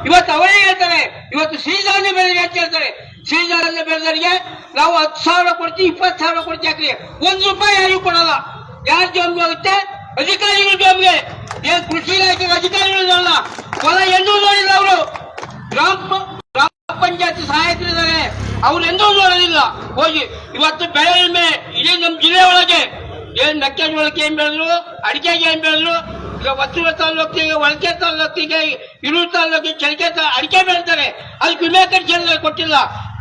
ಇವತ್ತು ಅವರೇ ಹೇಳ್ತಾರೆ, ಇವತ್ತು ಸಿರಿಧಾನ್ಯ ಬೆಳೆದರಿಗೆ ಅಂತ ಹೇಳ್ತಾರೆ. ಸಿರಿಧಾನ್ಯ ಬೆಳೆದರಿಗೆ ನಾವು 10,000 ಕೊಡ್ತೀವಿ, 20,000 ಕೊಡ್ತೀವಿ. ಯಾಕ್ರಿ ₹1 ಯಾರಿಗೂ ಕೊಡಲ್ಲ. ಯಾರ ಜೋಬಿಗೆ ಹೋಗುತ್ತೆ? ಅಧಿಕಾರಿಗಳ ಜೋಬಿಗೆ. ಏನ್ ಕೃಷಿ ಇಲಾಖೆ ಅಧಿಕಾರಿಗಳಲ್ಲ, ಹೊಲ ಎಂದೂ ನೋಡಿಲ್ಲ ಅವರು. ಗ್ರಾಮ ಪಂಚಾಯತ್ ಸಹಾಯಕರಿದ್ದಾರೆ, ಅವ್ರು ಎಂದೂ ನೋಡೋದಿಲ್ಲ. ಹೋಗಿ ಇವತ್ತು ಬೆಳೆ ವಿಮೆ ಇಡೀ ನಮ್ಮ ಜಿಲ್ಲೆ ಒಳಗೆ ಏನ್ ಮೆಕ್ಕೆಜೋಳಕ್ಕೆ ಏನ್ ಬೆಳೆದ್ರು, ಅಡಿಕೆಗೆ ಏನ್ ಬೆಳೆದ್ರು, ಈಗ ಹೊಸೂರು ತಾಲೂಕಿಗೆ, ಒಳಕೆ ತಾಲೂಕಿಗೆ, ಹಿರೂರು ತಾಲೂಕಿಗೆ, ಚಳಿಕೆ ಅಡಿಕೆ ಬೆಳೆತಾರೆ. ಅದಕ್ಕೆ ವಿಮೆ ಕಟ್ಟಿಸಿದ್ರೆ ಕೊಟ್ಟಿಲ್ಲ,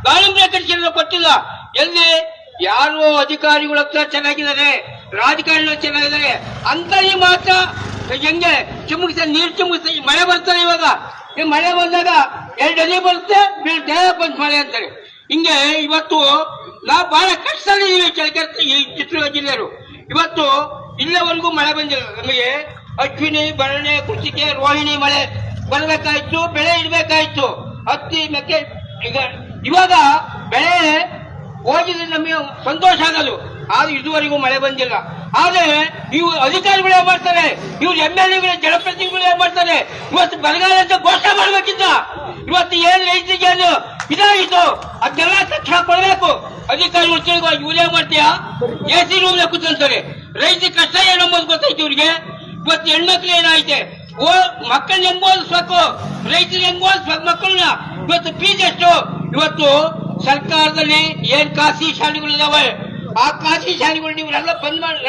ದಾಳಿಂಬೆ ಕಟ್ಟಿಸಿದ್ರೆ ಕೊಟ್ಟಿಲ್ಲ. ಎಲ್ಲಿ ಯಾರು ಅಧಿಕಾರಿಗಳ ಹತ್ರ ಚೆನ್ನಾಗಿದ್ದಾರೆ, ರಾಜಕಾರಣಿಗಳು ಚೆನ್ನಾಗಿದ್ದಾರೆ ಅಂತ ಮಾತ್ರ ಹೆಂಗೆ ಚಿಮುಕಿಸ ನೀರು ಚಿಮುಕಿಸ. ಮಳೆ ಬರ್ತಾರೆ, ಇವಾಗ ಈ ಮಳೆ ಬಂದಾಗ 2 ಅಡಿ ಬರುತ್ತೆ, ದೇಹ ಬಂದು ಮಳೆ ಅಂತಾರೆ. ಹಿಂಗೆ ಇವತ್ತು ನಾವು ಬಹಳ ಕಷ್ಟದಲ್ಲಿದ್ದೀವಿ. ಚಳಿಕೆ ಈ ಚಿತ್ರದುರ್ಗ ಜಿಲ್ಲೆಯವರು ಇವತ್ತು ಇಲ್ಲಿವರೆಗೂ ಮಳೆ ಬಂದಿಲ್ಲ. ನಮಗೆ ಅಶ್ವಿನಿ, ಭರಣಿ, ಕೃಷಿಕೆ, ರೋಹಿಣಿ ಮಳೆ ಬರಬೇಕಾಯ್ತು, ಬೆಳೆ ಇಡಬೇಕಾಯ್ತು. ಹತ್ತಿ ಮೆಕ್ಕೆ ಈಗ ಇವಾಗ ಬೆಳೆ ಹೋಗಿದ್ರೆ ನಮಗೆ ಸಂತೋಷ ಆಗೋದು. ಆದ್ರೆ ಇದುವರೆಗೂ ಮಳೆ ಬಂದಿಲ್ಲ. ಆದ್ರೆ ನೀವು ಅಧಿಕಾರಿಗಳು ಏನ್ ಮಾಡ್ತಾರೆ, ಇವ್ರು MLA ಜನಪ್ರತಿನಿಧಿಗಳು ಏನ್ ಮಾಡ್ತಾರೆ, ಇವತ್ತು ಬರಗಾಲ ಅಂತ ಘೋಷಣೆ ಮಾಡ್ಬೇಕಿದ್ದ. ಇವತ್ತು ಏನ್ ರೈತರಿಗೆ ಏನು ಇದಾಗಿತ್ತು ಅದನ್ನೆಲ್ಲ ತಕ್ಷಣ ಕೊಡಬೇಕು. ಅಧಿಕಾರಿಗಳು ತಿರುಗುವ ಇವ್ರೇ ಮಾಡ್ತೀಯಾ, AC ರೂಮ್ ಕೂತ್ಕೊಂತಾರೆ. ರೈತ ಕಷ್ಟ ಏನಂಬೋದು ಗೊತ್ತೈತಿ ಇವ್ರಿಗೆ. ಇವತ್ತು ಹೆಣ್ಮಕ್ಳು ಏನಾಯ್ತೆ, ಮಕ್ಕಳನ್ನ ಹೆಂಗ್ ಓದಿಸ್ಬೇಕು, ರೈತರಿಗೆ ಹೆಂಗ್ ಓದಿಸ್ಬೇಕು ಮಕ್ಕಳನ್ನ. ಇವತ್ತು ಫೀಸ್ ಎಷ್ಟು? ಇವತ್ತು ಸರ್ಕಾರದಲ್ಲಿ ಏನ್ ಖಾಸಗಿ ಶಾಲೆಗಳಿದಾವೆ, ಆ ಖಾಸಗಿ ಶಾಲೆಗಳು ನೀವೆಲ್ಲ ಬಂದ್ ಮಾಡಿ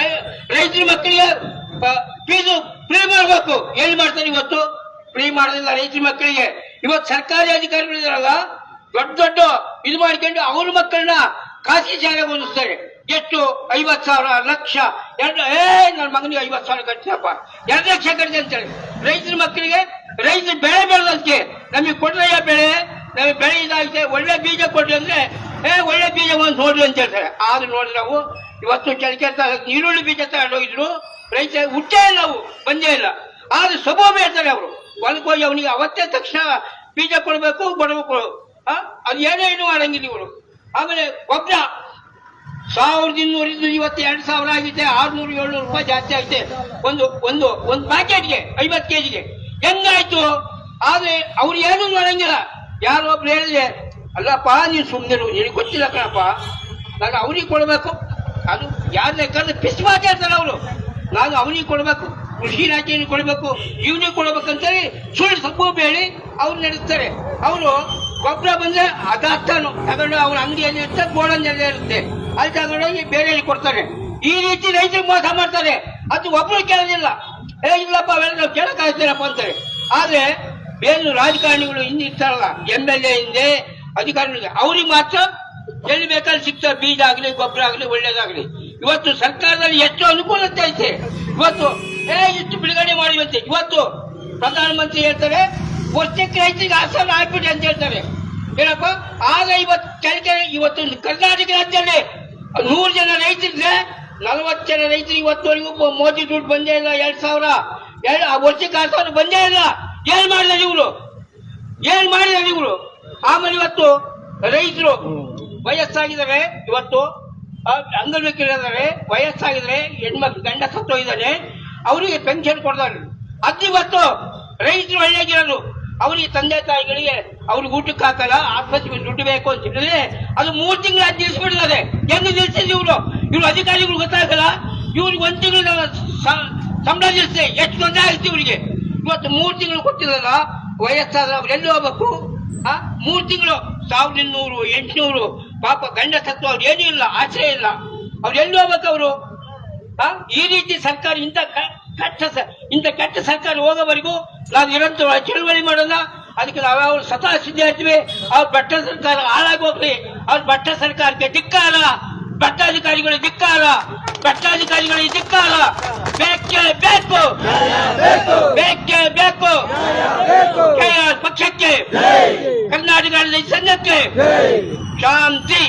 ರೈತರ ಮಕ್ಕಳಿಗೆ ಫೀಸು ಫ್ರೀ ಮಾಡಬೇಕು. ಏನ್ ಮಾಡ್ತಾರೆ ಇವತ್ತು? ಫ್ರೀ ಮಾಡೋದಿಲ್ಲ ರೈತರ ಮಕ್ಕಳಿಗೆ. ಇವತ್ತು ಸರ್ಕಾರಿ ಅಧಿಕಾರಿಗಳಿದಾರಲ್ಲ, ದೊಡ್ಡ ಇದು ಮಾಡ್ಕೊಂಡು ಅವ್ರ ಮಕ್ಕಳನ್ನ ಖಾಸಗಿ ಶಾಲೆಗೆ ಓದಿಸ್ತಾರೆ. ಎಷ್ಟು? 50,000, ಲಕ್ಷ, ನನ್ನ ಮಗನಿಗೆ 50,000 ಕಟ್ಸಪ್ಪ, 2 ಲಕ್ಷ ಕಟ್ಟಿದೆ ಅಂತೇಳಿ ರೈತರ ಮಕ್ಕಳಿಗೆ. ರೈತರು ಬೆಳೆ ಬೆಳೆದಕ್ಕೆ ನಮಗೆ ಕೊಡ್ರಯ್ಯ ಬೆಳೆ, ನಮಗೆ ಬೆಳೆ ಇದಾಗಿದೆ, ಒಳ್ಳೆ ಬೀಜ ಕೊಡ್ರಿ ಅಂದ್ರೆ ಒಳ್ಳೆ ಬೀಜ ಒಂದು ನೋಡ್ರಿ ಅಂತ ಹೇಳ್ತಾರೆ. ಆದ್ರೆ ನೋಡ್ರಿ ನಾವು ಇವತ್ತು ಚಳಿಕೆ ಈರುಳ್ಳಿ ಬೀಜ ತಗೊಂಡೋಗಿದ್ರು, ರೈತ ಹುಟ್ಟೇ ಇಲ್ಲ, ನಾವು ಬಂದೇ ಇಲ್ಲ. ಆದ್ರೆ ಸ್ವಭಾವ ಹೇಳ್ತಾರೆ ಅವರು. ಹೊಲಕ್ಕೆ ಹೋಗಿ ಅವನಿಗೆ ಅವತ್ತೇ ತಕ್ಷಣ ಬೀಜ ಕೊಡ್ಬೇಕು, ಕೊಡಬೇಕು. ಅದು ಏನೇ ಇದು ಮಾಡಂಗಿಲ್ಲ ಇವರು. ಆಮೇಲೆ ಗೊಬ್ಬರ 1,200 ಇವತ್ತು 2,000 ಆಗಿದೆ. 600-700 ರೂಪಾಯಿ ಜಾಸ್ತಿ ಆಗಿದೆ ಒಂದು ಪ್ಯಾಕೆಟ್ಗೆ 50 kgಗೆ. ಹೆಂಗಾಯ್ತು? ಆದ್ರೆ ಅವ್ರು ಏನು ಮಾಡಂಗಿಲ್ಲ. ಯಾರೋ ಒಬ್ರು ಹೇಳಿದೆ, ಅಲ್ಲಪ್ಪ ನೀನು ಸುಮ್ಮನೆ ನಿನಗೆ ಗೊತ್ತಿಲ್ಲ ಕಣಪ್ಪ, ನಾನು ಅವ್ರಿಗೆ ಕೊಡ್ಬೇಕು. ಅದು ಯಾರು ಬೇಕಾದ್ರೆ ಪಿಸ್ ಮಾತಾಡ್ತಾರೆ ಅವರು. ನಾನು ಅವನಿಗೆ ಕೊಡ್ಬೇಕು, ಕೃಷಿ ಇಲಾಖೆಯನ್ನು ಕೊಡ್ಬೇಕು, ಇವನಿಗೆ ಕೊಡ್ಬೇಕಂತೇಳಿ ಸುಳ್ಳು ಸೊಪ್ಪು ಬೇಳಿ ಅವ್ರು ನಡೆಸ್ತಾರೆ. ಅವರು ಗೊಬ್ಬರ ಬಂದ್ರೆ ಅದಾಗ್ತಾನು ತಗೊಂಡು ಅವ್ರ ಅಂಗಡಿಯಲ್ಲಿ ಇರುತ್ತೆ, ಗೋಡನ್ನೆಲ್ಲ ಇರುತ್ತೆ, ಅಲ್ಲಿ ತಗೊಂಡೋಗಿ ಬೇರೆಯಲ್ಲಿ ಕೊಡ್ತಾರೆ. ಈ ರೀತಿ ರೈತರಿಗೆ ಮೋಸ ಮಾಡ್ತಾರೆ. ಅದು ಒಬ್ರು ಕೇಳೋದಿಲ್ಲ. ಇಲ್ಲಪ್ಪ ಅವೆಲ್ಲ ನಾವು ಕೇಳಕ್ಕಾಗ್ತೀರಪ್ಪ ಅಂತಾರೆ. ಆದ್ರೆ ಬೇರೆ ರಾಜಕಾರಣಿಗಳು ಹಿಂದೆ ಇರ್ತಾರಲ್ಲ, MLA ಹಿಂದೆ ಅಧಿಕಾರಿಗಳಿಗೆ, ಅವ್ರಿಗೆ ಮಾತ್ರ ಎಲ್ಲಿ ಬೇಕಾದ್ರೆ ಸಿಗ್ತಾರೆ. ಬೀಜ ಆಗ್ಲಿ, ಗೊಬ್ಬರ ಆಗ್ಲಿ, ಒಳ್ಳೇದಾಗ್ಲಿ. ಇವತ್ತು ಸರ್ಕಾರದಲ್ಲಿ ಎಷ್ಟು ಅನುಕೂಲತೆ ಐತೆ. ಇವತ್ತು ಇಷ್ಟು ಬಿಡುಗಡೆ ಮಾಡಿವಂತೆ. ಇವತ್ತು ಪ್ರಧಾನಮಂತ್ರಿ ಹೇಳ್ತಾರೆ, ವರ್ಷಕ್ಕೆ ರೈತರಿಗೆ 6,000 ಆಗ್ಬಿಡಿ ಅಂತ ಹೇಳ್ತಾರೆ. ಏನಪ್ಪ? ಆಗ ಇವತ್ತು ಇವತ್ತು ಕರ್ನಾಟಕ ರಾಜ್ಯದಲ್ಲಿ 100 ಜನ ರೈತರಿದ್ರೆ 40 ಜನ ರೈತರಿಗೆ ಇವತ್ತುವರೆಗೂ ಮೋದಿ ದುಡ್ಡು ಬಂದೇ ಇಲ್ಲ. 2,000 ವರ್ಷಕ್ಕೆ 6,000 ಬಂದೇ ಇಲ್ಲ. ಏನ್ ಮಾಡಿದಾರೆ ಇವರು? ಆಮೇಲೆ ಇವತ್ತು ರೈತರು ವಯಸ್ಸಾಗಿದ್ದಾರೆ, ಇವತ್ತು ಅಂಗವಿಕಲರಿದ್ದಾರೆ, ವಯಸ್ಸಾಗಿದ್ರೆ ಹೆಣ್ಮಕ್ಳು ಗಂಡ ಸತ್ತೋಗಿದ್ದಾನೆ, ಅವರಿಗೆ ಪೆನ್ಷನ್ ಕೊಡ್ತಾರೆ. ಅದು ಇವತ್ತು ರೈತರು ಒಳ್ಳೆಗಿರೋದು. ಅವರಿಗೆ ತಂದೆ ತಾಯಿಗಳಿಗೆ ಅವ್ರಿಗೆ ಊಟಕ್ಕೆ ಹಾಕಲ್ಲ, ಆಸ್ಪತ್ರೆಗೆ ದುಡ್ಡು ಬೇಕು ಅಂತ ಹೇಳಿದ್ರೆ ಅದು 3 ತಿಂಗಳು ನಿಲ್ಲಿಸ್ಬಿಡ್ತಾರೆ. ಹೆಂಗ್ ನಿಲ್ಸಿದ್ರು ಇವ್ರು ಅಧಿಕಾರಿಗಳು ಗೊತ್ತಾಗಲ್ಲ. ಇವ್ರಿಗೆ 1 ತಿಂಗಳು ಸಂಬಳ ನಿಲ್ಲಿಸಿ ಎಷ್ಟು ತೊಂದರೆ ಆಗುತ್ತೆ ಇವರಿಗೆ. ಇವತ್ತು 3 ತಿಂಗಳು ಕೊಟ್ಟಿಲ್ಲ. ವಯಸ್ಸಾದ ಅವ್ರು ಎಲ್ಲಿ ಹೋಗ್ಬೇಕು? 3 ತಿಂಗಳು 1,200, 800 ಪಾಪ ಗಂಡ ಸತ್ತು, ಅವ್ರು ಏನೂ ಇಲ್ಲ, ಆಶ್ರಯ ಇಲ್ಲ. ಅವ್ರು ಎಲ್ಲಿ ಹೋಗ್ಬೇಕು ಅವರು? ಈ ರೀತಿ ಸರ್ಕಾರ ಇಂಥ ಕೆಟ್ಟ ಸರ್ಕಾರ ಹೋಗೋವರೆಗೂ ನಾವು ನಿರಂತರ ಚಳವಳಿ ಮಾಡೋಣ. ಅದಕ್ಕೆ ನಾವು ಸದಾ ಸಿದ್ಧ ಇರ್ತೀವಿ. ಅವ್ರ ಭ್ರಷ್ಟ ಸರ್ಕಾರ ಹಾಳಾಗಿ ಹೋಗ್ಲಿ. ಅವ್ರ ಭ್ರಷ್ಟ ಸರ್ಕಾರಕ್ಕೆ ಧಿಕ್ಕಾರ, ಭ್ರಷ್ಟಾಧಿಕಾರಿಗಳಿಗೆ ಧಿಕ್ಕಾರ, ಭ್ರಷ್ಟಾಧಿಕಾರಿಗಳಿಗೆ ಧಿಕ್ಕಾರ. ಬೇಕೇ ಬೇಕು, ಬೇಕೇ ಬೇಕು. ಪಕ್ಷಕ್ಕೆ, ಕರ್ನಾಟಕ ಸಂಘಕ್ಕೆ ಶಾಂತಿ.